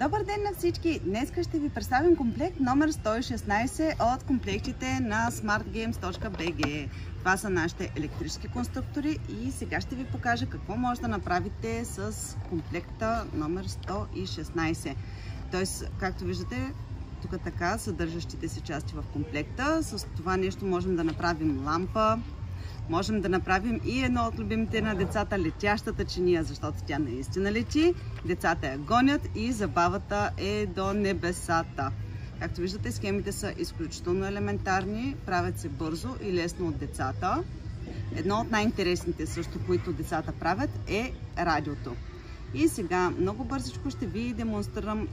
Добър ден на всички! Днес ще ви представим комплект номер 116 от комплектите на smartgames.bg. Това са нашите електрически конструктори и сега ще ви покажа какво може да направите с комплекта номер 116. Тоест, както виждате, тук така съдържащите се части в комплекта. С това нещо можем да направим лампа, можем да направим и едно от любимите на децата, летящата чиния, защото тя наистина лети. Децата я гонят и забавата е до небесата. Както виждате, схемите са изключително елементарни, правят се бързо и лесно от децата. Едно от най-интересните също, които децата правят, е радиото. И сега много бързичко ще ви демонстрирам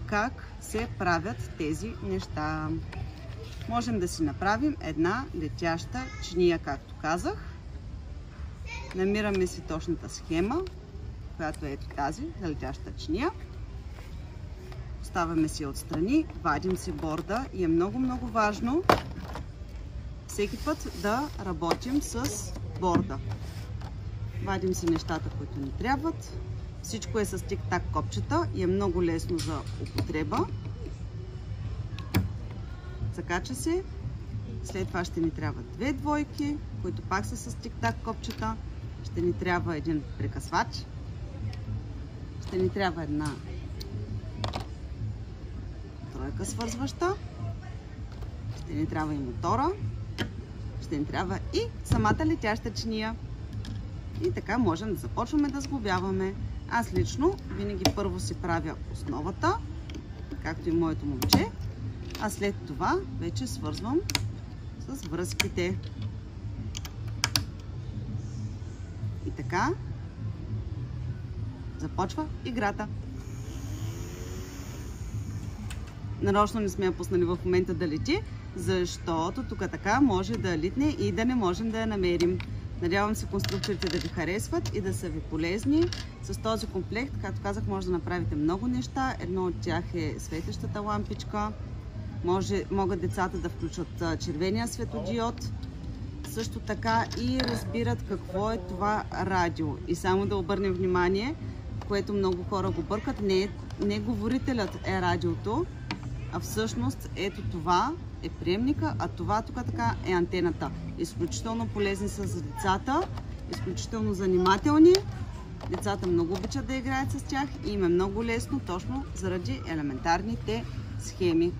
как се правят тези неща. Можем да си направим една летяща чиния, както казах. Намираме си точната схема, която е ето тази за летяща чиния. Поставяме си отстрани, вадим си борда и е много важно всеки път да работим с борда. Вадим си нещата, които ни трябват. Всичко е с тик-так копчета и е много лесно за употреба. Закача се. След това ще ни трябва две двойки, които пак са с тик-так копчета. Ще ни трябва един прекъсвач. Ще ни трябва една тройка свързваща. Ще ни трябва и мотора. Ще ни трябва и самата летяща чиния. И така можем да започваме да сглобяваме. Аз лично винаги първо си правя основата, както и моето момче. А след това вече свързвам с връзките. И така започва играта. Нарочно не сме я пуснали в момента да лети, защото тук така може да литне и да не можем да я намерим. Надявам се конструкторите да ви харесват и да са ви полезни. С този комплект, както казах, може да направите много неща. Едно от тях е светещата лампичка. Могат децата да включат червения светодиод. Също така и разбират какво е това радио. И само да обърнем внимание, което много хора го бъркат, не говорителят е радиото, а всъщност ето това е приемника, а това тук така е антената. Изключително полезни са за децата, изключително занимателни. Децата много обичат да играят с тях и им е много лесно, точно заради елементарните схеми.